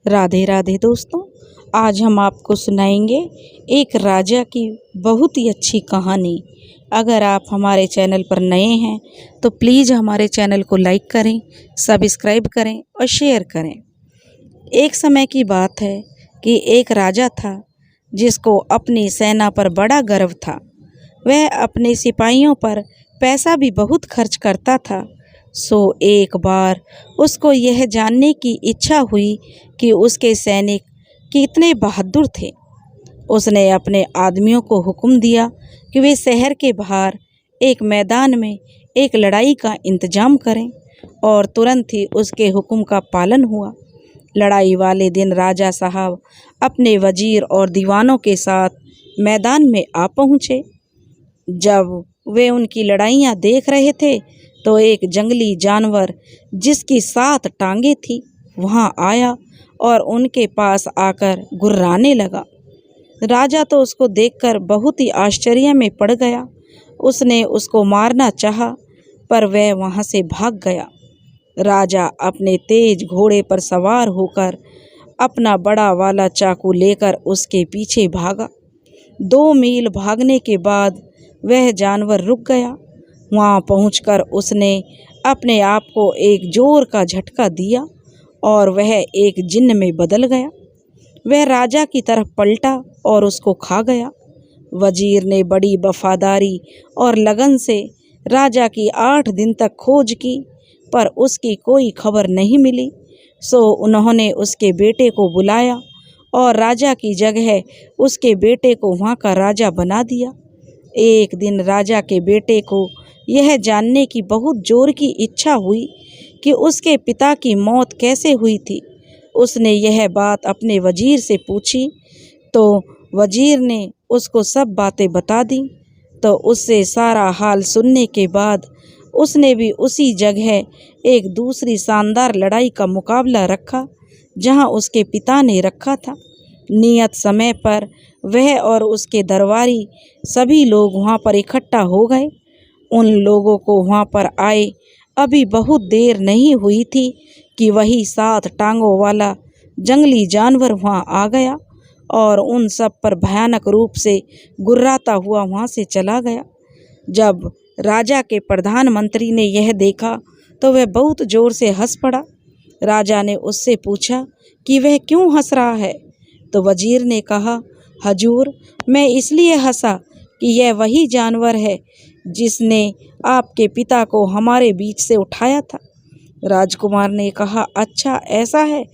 राधे राधे दोस्तों। आज हम आपको सुनाएंगे एक राजा की बहुत ही अच्छी कहानी। अगर आप हमारे चैनल पर नए हैं तो प्लीज़ हमारे चैनल को लाइक करें, सब्सक्राइब करें और शेयर करें। एक समय की बात है कि एक राजा था जिसको अपनी सेना पर बड़ा गर्व था। वह अपने सिपाहियों पर पैसा भी बहुत खर्च करता था। सो एक बार उसको यह जानने की इच्छा हुई कि उसके सैनिक कितने बहादुर थे। उसने अपने आदमियों को हुक्म दिया कि वे शहर के बाहर एक मैदान में एक लड़ाई का इंतजाम करें और तुरंत ही उसके हुक्म का पालन हुआ। लड़ाई वाले दिन राजा साहब अपने वजीर और दीवानों के साथ मैदान में आ पहुँचे। जब वे उनकी लड़ाइयाँ देख रहे थे तो एक जंगली जानवर जिसकी 7 टांगें थी वहाँ आया और उनके पास आकर गुर्राने लगा। राजा तो उसको देखकर बहुत ही आश्चर्य में पड़ गया। उसने उसको मारना चाहा पर वह वहाँ से भाग गया। राजा अपने तेज घोड़े पर सवार होकर अपना बड़ा वाला चाकू लेकर उसके पीछे भागा। 2 मील भागने के बाद वह जानवर रुक गया। वहाँ पहुंचकर उसने अपने आप को एक जोर का झटका दिया और वह एक जिन्न में बदल गया। वह राजा की तरफ पलटा और उसको खा गया। वजीर ने बड़ी वफादारी और लगन से राजा की 8 दिन तक खोज की पर उसकी कोई खबर नहीं मिली। सो उन्होंने उसके बेटे को बुलाया और राजा की जगह उसके बेटे को वहाँ का राजा बना दिया। एक दिन राजा के बेटे को यह जानने की बहुत जोर की इच्छा हुई कि उसके पिता की मौत कैसे हुई थी। उसने यह बात अपने वजीर से पूछी तो वजीर ने उसको सब बातें बता दी। तो उससे सारा हाल सुनने के बाद उसने भी उसी जगह एक दूसरी शानदार लड़ाई का मुकाबला रखा जहां उसके पिता ने रखा था। नियत समय पर वह और उसके दरबारी सभी लोग वहां पर इकट्ठा हो गए। उन लोगों को वहां पर आए अभी बहुत देर नहीं हुई थी कि वही 7 टांगों वाला जंगली जानवर वहां आ गया और उन सब पर भयानक रूप से गुर्राता हुआ वहां से चला गया। जब राजा के प्रधानमंत्री ने यह देखा तो वह बहुत जोर से हंस पड़ा। राजा ने उससे पूछा कि वह क्यों हंस रहा है। तो वजीर ने कहा, हजूर, मैं इसलिए हंसा कि यह वही जानवर है जिसने आपके पिता को हमारे बीच से उठाया था। राजकुमार ने कहा, अच्छा ऐसा है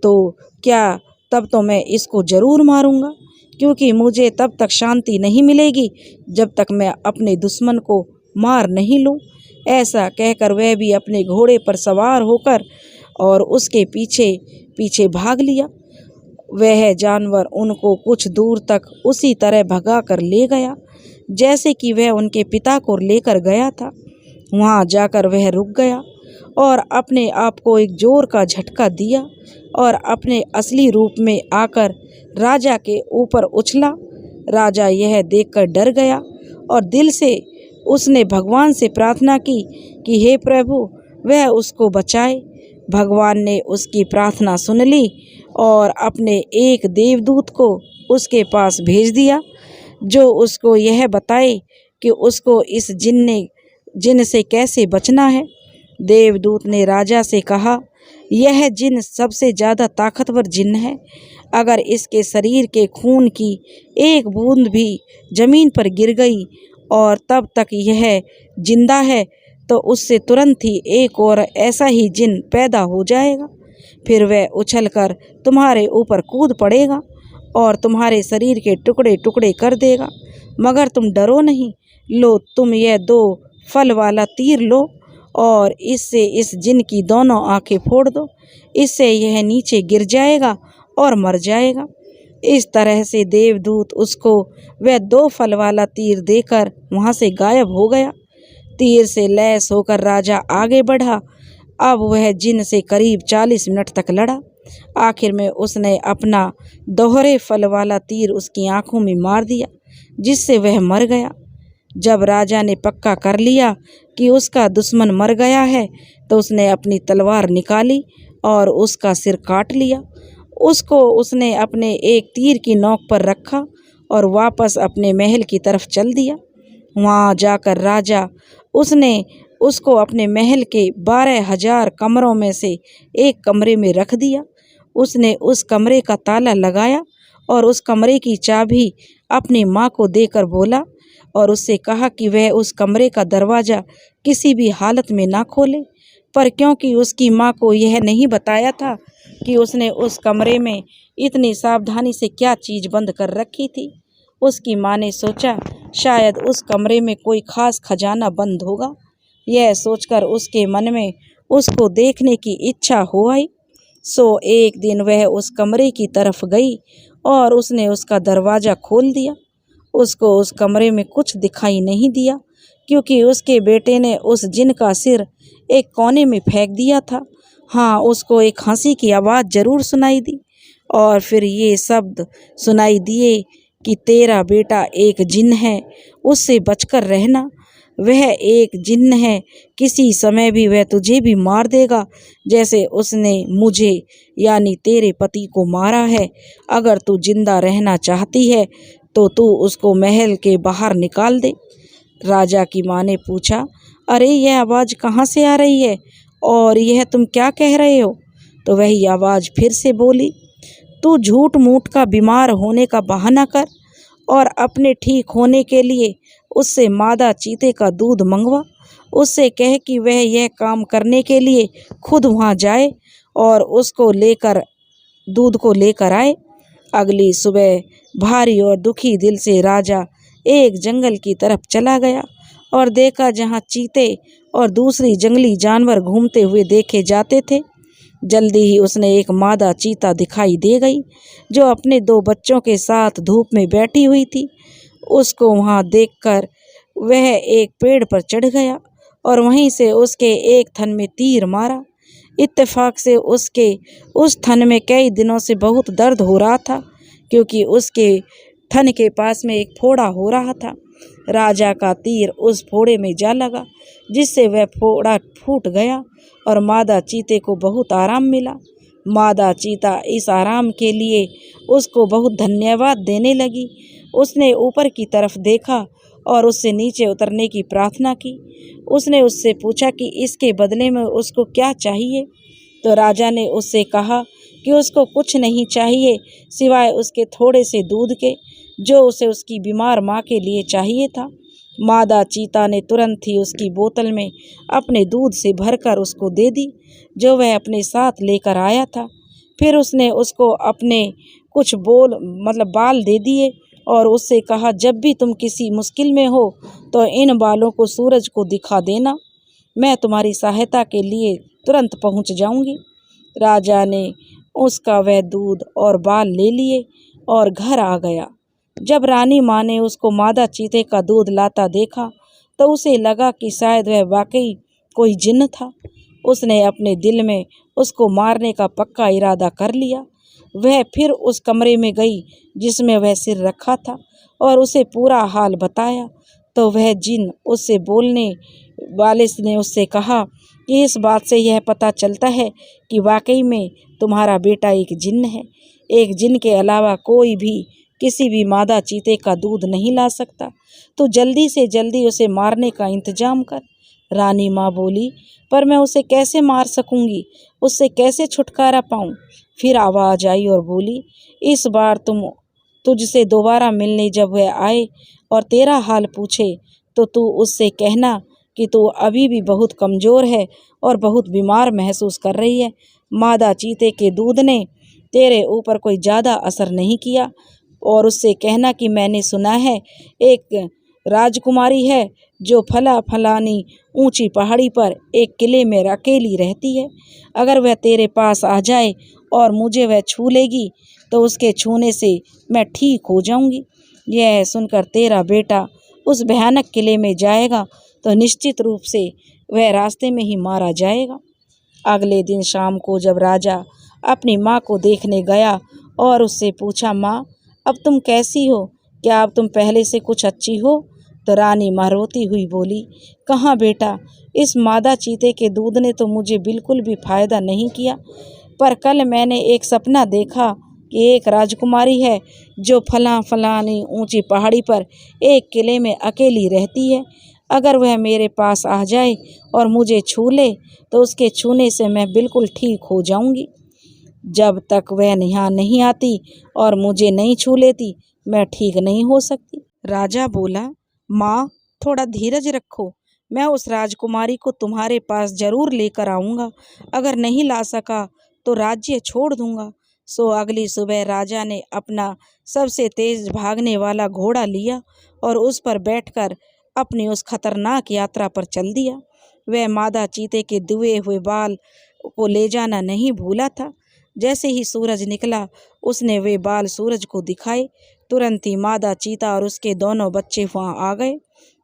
तो क्या तब तो मैं इसको ज़रूर मारूंगा, क्योंकि मुझे तब तक शांति नहीं मिलेगी जब तक मैं अपने दुश्मन को मार नहीं लूं। ऐसा कहकर वह भी अपने घोड़े पर सवार होकर और उसके पीछे पीछे भाग लिया। वह जानवर उनको कुछ दूर तक उसी तरह भगा कर ले गया जैसे कि वह उनके पिता को लेकर गया था। वहाँ जाकर वह रुक गया और अपने आप को एक जोर का झटका दिया और अपने असली रूप में आकर राजा के ऊपर उछला। राजा यह देखकर डर गया और दिल से उसने भगवान से प्रार्थना की कि हे प्रभु, वह उसको बचाए। भगवान ने उसकी प्रार्थना सुन ली और अपने एक देवदूत को उसके पास भेज दिया जो उसको यह बताए कि उसको इस जिन से कैसे बचना है। देवदूत ने राजा से कहा, यह जिन सबसे ज़्यादा ताकतवर जिन है। अगर इसके शरीर के खून की एक बूंद भी ज़मीन पर गिर गई और तब तक यह जिंदा है तो उससे तुरंत ही एक और ऐसा ही जिन पैदा हो जाएगा। फिर वह उछलकर तुम्हारे ऊपर कूद पड़ेगा और तुम्हारे शरीर के टुकड़े टुकड़े कर देगा। मगर तुम डरो नहीं। लो, तुम यह 2 फल वाला तीर लो और इससे इस जिन की दोनों आंखें फोड़ दो। इससे यह नीचे गिर जाएगा और मर जाएगा। इस तरह से देवदूत उसको वह 2 फल वाला तीर देकर वहाँ से गायब हो गया। तीर से लैस होकर राजा आगे बढ़ा। अब वह जिन से करीब 40 मिनट तक लड़ा। आखिर में उसने अपना दोहरे फल वाला तीर उसकी आंखों में मार दिया जिससे वह मर गया। जब राजा ने पक्का कर लिया कि उसका दुश्मन मर गया है तो उसने अपनी तलवार निकाली और उसका सिर काट लिया। उसको उसने अपने एक तीर की नोक पर रखा और वापस अपने महल की तरफ चल दिया। वहाँ जाकर राजा उसने उसको अपने महल के 12,000 कमरों में से एक कमरे में रख दिया। उसने उस कमरे का ताला लगाया और उस कमरे की चाबी अपनी माँ को देकर बोला और उससे कहा कि वह उस कमरे का दरवाज़ा किसी भी हालत में ना खोले। पर क्योंकि उसकी माँ को यह नहीं बताया था कि उसने उस कमरे में इतनी सावधानी से क्या चीज़ बंद कर रखी थी, उसकी माँ ने सोचा शायद उस कमरे में कोई ख़ास खजाना बंद होगा। यह सोचकर उसके मन में उसको देखने की इच्छा हो आई। सो एक दिन वह उस कमरे की तरफ गई और उसने उसका दरवाज़ा खोल दिया। उसको उस कमरे में कुछ दिखाई नहीं दिया क्योंकि उसके बेटे ने उस जिन का सिर एक कोने में फेंक दिया था। हाँ, उसको एक हंसी की आवाज़ ज़रूर सुनाई दी और फिर ये शब्द सुनाई दिए कि तेरा बेटा एक जिन है, उससे बचकर रहना। वह एक जिन है, किसी समय भी वह तुझे भी मार देगा जैसे उसने मुझे यानी तेरे पति को मारा है। अगर तू जिंदा रहना चाहती है तो तू उसको महल के बाहर निकाल दे। राजा की माँ ने पूछा, अरे यह आवाज़ कहाँ से आ रही है और यह तुम क्या कह रहे हो? तो वही आवाज़ फिर से बोली, तू झूठ मूठ का बीमार होने का बहाना कर और अपने ठीक होने के लिए उससे मादा चीते का दूध मंगवा। उससे कह कि वह यह काम करने के लिए खुद वहाँ जाए और उसको लेकर दूध को लेकर आए। अगली सुबह भारी और दुखी दिल से राजा एक जंगल की तरफ चला गया और देखा जहाँ चीते और दूसरी जंगली जानवर घूमते हुए देखे जाते थे। जल्दी ही उसने एक मादा चीता दिखाई दे गई जो अपने 2 बच्चों के साथ धूप में बैठी हुई थी। उसको वहाँ देखकर वह एक पेड़ पर चढ़ गया और वहीं से उसके एक थन में तीर मारा। इत्तेफाक से उसके उस थन में कई दिनों से बहुत दर्द हो रहा था क्योंकि उसके थन के पास में एक फोड़ा हो रहा था। राजा का तीर उस फोड़े में जा लगा जिससे वह फोड़ा फूट गया और मादा चीते को बहुत आराम मिला। मादा चीता इस आराम के लिए उसको बहुत धन्यवाद देने लगी। उसने ऊपर की तरफ देखा और उससे नीचे उतरने की प्रार्थना की। उसने उससे पूछा कि इसके बदले में उसको क्या चाहिए। तो राजा ने उससे कहा कि उसको कुछ नहीं चाहिए सिवाय उसके थोड़े से दूध के जो उसे उसकी बीमार माँ के लिए चाहिए था। मादा चीता ने तुरंत ही उसकी बोतल में अपने दूध से भरकर उसको दे दी जो वह अपने साथ लेकर आया था। फिर उसने उसको अपने कुछ बाल दे दिए और उससे कहा, जब भी तुम किसी मुश्किल में हो तो इन बालों को सूरज को दिखा देना, मैं तुम्हारी सहायता के लिए तुरंत पहुंच जाऊंगी। राजा ने उसका वह दूध और बाल ले लिए और घर आ गया। जब रानी माँ ने उसको मादा चीते का दूध लाता देखा तो उसे लगा कि शायद वह वाकई कोई जिन्न था। उसने अपने दिल में उसको मारने का पक्का इरादा कर लिया। वह फिर उस कमरे में गई जिसमें वह सिर रखा था और उसे पूरा हाल बताया। तो वह जिन उससे बोलने वाले ने उससे कहा कि इस बात से यह पता चलता है कि वाकई में तुम्हारा बेटा एक जिन्न है। एक जिन के अलावा कोई भी किसी भी मादा चीते का दूध नहीं ला सकता। तो जल्दी से जल्दी उसे मारने का इंतजाम कर। रानी माँ बोली, पर मैं उसे कैसे मार सकूंगी, उससे कैसे छुटकारा पाऊं? फिर आवाज आई और बोली, इस बार तुझसे दोबारा मिलने जब वह आए और तेरा हाल पूछे तो तू उससे कहना कि तू अभी भी बहुत कमज़ोर है और बहुत बीमार महसूस कर रही है। मादा चीते के दूध ने तेरे ऊपर कोई ज़्यादा असर नहीं किया। और उससे कहना कि मैंने सुना है एक राजकुमारी है जो फलानी ऊंची पहाड़ी पर एक किले में अकेली रहती है। अगर वह तेरे पास आ जाए और मुझे वह छू लेगी तो उसके छूने से मैं ठीक हो जाऊंगी। यह सुनकर तेरा बेटा उस भयानक किले में जाएगा तो निश्चित रूप से वह रास्ते में ही मारा जाएगा। अगले दिन शाम को जब राजा अपनी माँ को देखने गया और उससे पूछा, माँ अब तुम कैसी हो? क्या अब तुम पहले से कुछ अच्छी हो? तो रानी माँ रोती हुई बोली, कहाँ बेटा, इस मादा चीते के दूध ने तो मुझे बिल्कुल भी फायदा नहीं किया। पर कल मैंने एक सपना देखा कि एक राजकुमारी है जो फलानी ऊंची पहाड़ी पर एक किले में अकेली रहती है। अगर वह मेरे पास आ जाए और मुझे छू ले तो उसके छूने से मैं बिल्कुल ठीक हो जाऊंगी। जब तक वह यहाँ नहीं आती और मुझे नहीं छू लेती मैं ठीक नहीं हो सकती। राजा बोला, माँ थोड़ा धीरज रखो, मैं उस राजकुमारी को तुम्हारे पास जरूर लेकर आऊँगा। अगर नहीं ला सका तो राज्य छोड़ दूंगा। सो अगली सुबह राजा ने अपना सबसे तेज भागने वाला घोड़ा लिया और उस पर बैठकर अपनी उस खतरनाक यात्रा पर चल दिया। वह मादा चीते के दुए हुए बाल को ले जाना नहीं भूला था। जैसे ही सूरज निकला उसने वे बाल सूरज को दिखाए। तुरंत ही मादा चीता और उसके दोनों बच्चे वहाँ आ गए।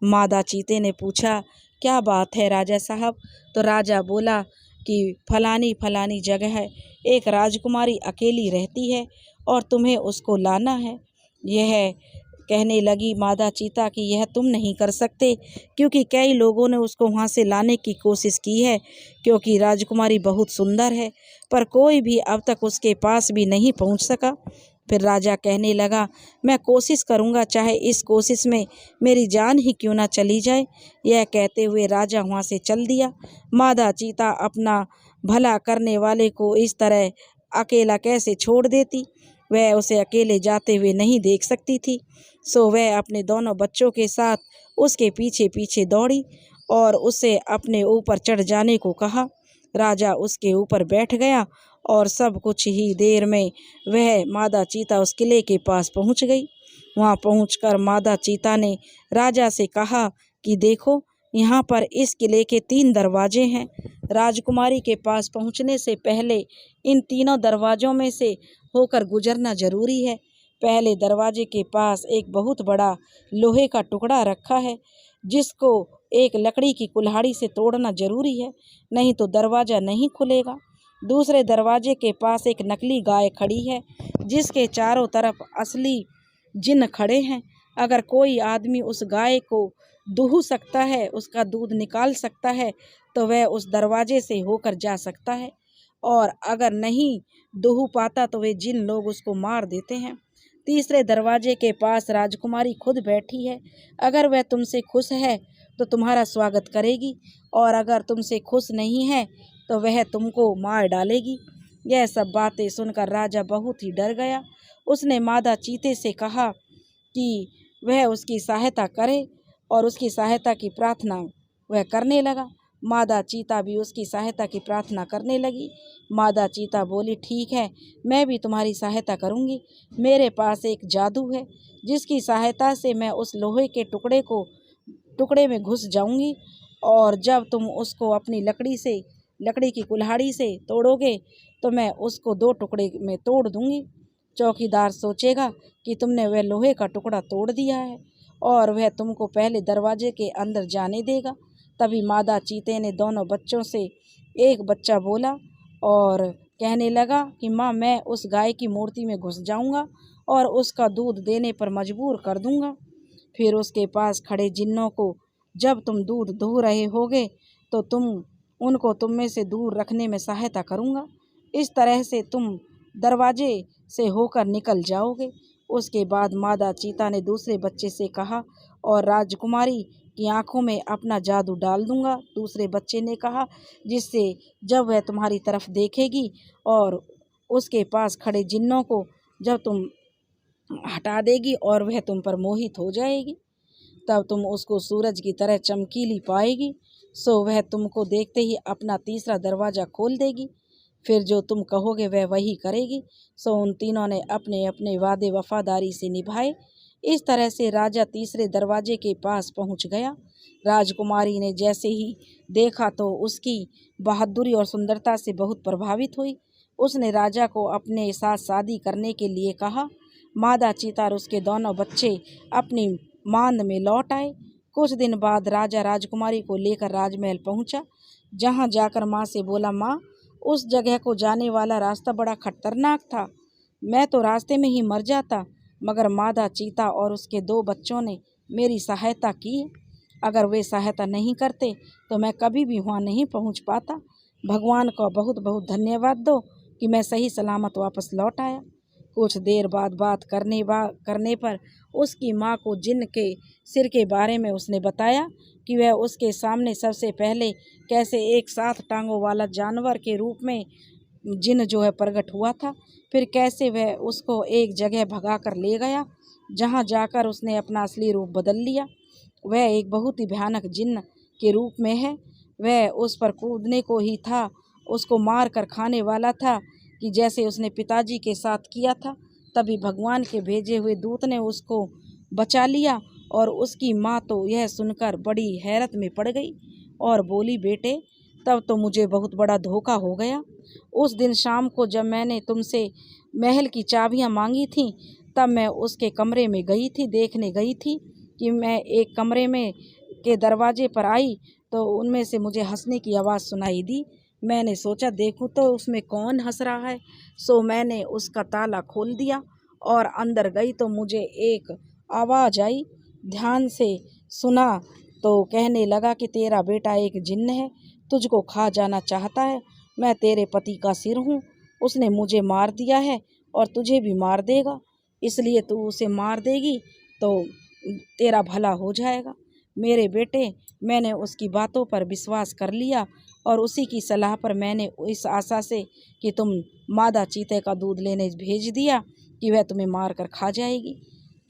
मादा चीते ने पूछा, क्या बात है राजा साहब? तो राजा बोला कि फलानी फलानी जगह है, एक राजकुमारी अकेली रहती है और तुम्हें उसको लाना है। यह कहने लगी मादा चीता कि यह तुम नहीं कर सकते, क्योंकि कई लोगों ने उसको वहाँ से लाने की कोशिश की है, क्योंकि राजकुमारी बहुत सुंदर है, पर कोई भी अब तक उसके पास भी नहीं पहुँच सका। फिर राजा कहने लगा, मैं कोशिश करूँगा, चाहे इस कोशिश में मेरी जान ही क्यों ना चली जाए। यह कहते हुए राजा वहाँ से चल दिया। मादा चीता अपना भला करने वाले को इस तरह अकेला कैसे छोड़ देती? वह उसे अकेले जाते हुए नहीं देख सकती थी। सो वह अपने दोनों बच्चों के साथ उसके पीछे पीछे दौड़ी और उसे अपने ऊपर चढ़ जाने को कहा। राजा उसके ऊपर बैठ गया और सब कुछ ही देर में वह मादा चीता उस किले के पास पहुंच गई। वहां पहुंचकर मादा चीता ने राजा से कहा कि देखो, यहाँ पर इस किले के 3 दरवाजे हैं। राजकुमारी के पास पहुंचने से पहले इन तीनों दरवाजों में से होकर गुजरना जरूरी है। पहले दरवाजे के पास एक बहुत बड़ा लोहे का टुकड़ा रखा है, जिसको एक लकड़ी की कुल्हाड़ी से तोड़ना जरूरी है, नहीं तो दरवाजा नहीं खुलेगा। दूसरे दरवाजे के पास एक नकली गाय खड़ी है, जिसके चारों तरफ असली जिन्न खड़े हैं। अगर कोई आदमी उस गाय को दूह सकता है, उसका दूध निकाल सकता है, तो वह उस दरवाजे से होकर जा सकता है, और अगर नहीं दूह पाता तो वे जिन लोग उसको मार देते हैं। तीसरे दरवाजे के पास राजकुमारी खुद बैठी है। अगर वह तुमसे खुश है तो तुम्हारा स्वागत करेगी, और अगर तुमसे खुश नहीं है तो वह तुमको मार डालेगी। यह सब बातें सुनकर राजा बहुत ही डर गया। उसने मादा चीते से कहा कि वह उसकी सहायता करे, और उसकी सहायता की प्रार्थना वह करने लगा। मादा चीता भी उसकी सहायता की प्रार्थना करने लगी। मादा चीता बोली, ठीक है, मैं भी तुम्हारी सहायता करूंगी। मेरे पास एक जादू है, जिसकी सहायता से मैं उस लोहे के टुकड़े में घुस जाऊंगी, और जब तुम उसको अपनी लकड़ी की कुल्हाड़ी से तोड़ोगे तो मैं उसको 2 टुकड़े में तोड़ दूंगी। चौकीदार सोचेगा कि तुमने वह लोहे का टुकड़ा तोड़ दिया है, और वह तुमको पहले दरवाजे के अंदर जाने देगा। तभी मादा चीते ने दोनों बच्चों से एक बच्चा बोला और कहने लगा कि माँ, मैं उस गाय की मूर्ति में घुस जाऊंगा और उसका दूध देने पर मजबूर कर दूंगा। फिर उसके पास खड़े जिन्नों को जब तुम दूध दूह रहे होगे तो उनको तुम में से दूर रखने में सहायता करूंगा। इस तरह से तुम दरवाजे से होकर निकल जाओगे। उसके बाद मादा चीता ने दूसरे बच्चे से कहा, और राजकुमारी की आंखों में अपना जादू डाल दूंगा। दूसरे बच्चे ने कहा, जिससे जब वह तुम्हारी तरफ देखेगी और उसके पास खड़े जिन्नों को जब तुम हटा देगी और वह तुम पर मोहित हो जाएगी, तब तुम उसको सूरज की तरह चमकीली पाएगी। सो वह तुमको देखते ही अपना तीसरा दरवाज़ा खोल देगी। फिर जो तुम कहोगे वह वही करेगी। सो उन तीनों ने अपने अपने वादे वफादारी से निभाए। इस तरह से राजा तीसरे दरवाजे के पास पहुंच गया। राजकुमारी ने जैसे ही देखा तो उसकी बहादुरी और सुंदरता से बहुत प्रभावित हुई। उसने राजा को अपने साथ शादी करने के लिए कहा। मादा चीता और उसके दोनों बच्चे अपनी मांद में लौट आए। कुछ दिन बाद राजा राजकुमारी को लेकर राजमहल पहुंचा। जहां जाकर माँ से बोला, माँ, उस जगह को जाने वाला रास्ता बड़ा खतरनाक था, मैं तो रास्ते में ही मर जाता, मगर मादा चीता और उसके 2 बच्चों ने मेरी सहायता की। अगर वे सहायता नहीं करते तो मैं कभी भी वहाँ नहीं पहुँच पाता। भगवान का बहुत बहुत धन्यवाद दो। कि मैं सही सलामत वापस लौट आया। कुछ देर बाद बात करने पर उसकी माँ को जिन्न के सिर के बारे में उसने बताया कि वह उसके सामने सबसे पहले कैसे एक 7 टांगों वाला जानवर के रूप में जिन्न जो है प्रकट हुआ था, फिर कैसे वह उसको एक जगह भगा कर ले गया जहाँ जाकर उसने अपना असली रूप बदल लिया। वह एक बहुत ही भयानक जिन्न के रूप में है। वह उस पर कूदने को ही था, उसको मार कर खाने वाला था कि जैसे उसने पिताजी के साथ किया था। तभी भगवान के भेजे हुए दूत ने उसको बचा लिया और उसकी माँ तो यह सुनकर बड़ी हैरत में पड़ गई और बोली, बेटे तब तो मुझे बहुत बड़ा धोखा हो गया। उस दिन शाम को जब मैंने तुमसे महल की चाबियां मांगी थीं, तब मैं उसके कमरे में गई थी, देखने गई थी कि मैं एक कमरे में के दरवाजे पर आई तो उनमें से मुझे हंसने की आवाज़ सुनाई दी। मैंने सोचा देखूं तो उसमें कौन हंस रहा है, सो मैंने उसका ताला खोल दिया और अंदर गई तो मुझे एक आवाज़ आई। ध्यान से सुना तो कहने लगा कि तेरा बेटा एक जिन्न है, तुझको खा जाना चाहता है। मैं तेरे पति का सिर हूँ, उसने मुझे मार दिया है और तुझे भी मार देगा, इसलिए तू उसे मार देगी तो तेरा भला हो जाएगा। मेरे बेटे, मैंने उसकी बातों पर विश्वास कर लिया और उसी की सलाह पर मैंने इस आशा से कि तुम मादा चीते का दूध लेने भेज दिया कि वह तुम्हें मार कर खा जाएगी।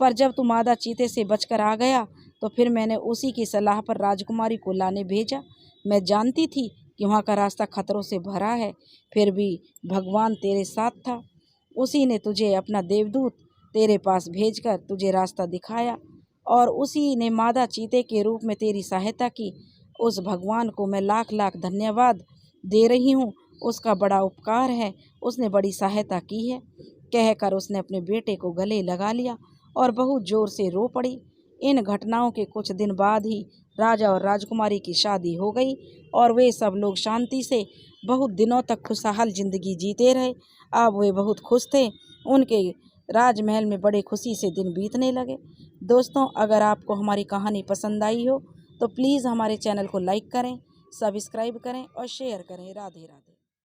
पर जब तू मादा चीते से बचकर आ गया तो फिर मैंने उसी की सलाह पर राजकुमारी को लाने भेजा। मैं जानती थी कि वहाँ का रास्ता खतरों से भरा है, फिर भी भगवान तेरे साथ था। उसी ने तुझे अपना देवदूत तेरे पास भेजकर तुझे रास्ता दिखाया और उसी ने मादा चीते के रूप में तेरी सहायता की। उस भगवान को मैं लाख लाख धन्यवाद दे रही हूँ, उसका बड़ा उपकार है, उसने बड़ी सहायता की है। कहकर उसने अपने बेटे को गले लगा लिया और बहुत जोर से रो पड़ी। इन घटनाओं के कुछ दिन बाद ही राजा और राजकुमारी की शादी हो गई और वे सब लोग शांति से बहुत दिनों तक खुशहाल जिंदगी जीते रहे। अब वे बहुत खुश थे, उनके राजमहल में बड़े खुशी से दिन बीतने लगे। दोस्तों, अगर आपको हमारी कहानी पसंद आई हो तो प्लीज़ हमारे चैनल को लाइक करें, सब्सक्राइब करें और शेयर करें। राधे राधे।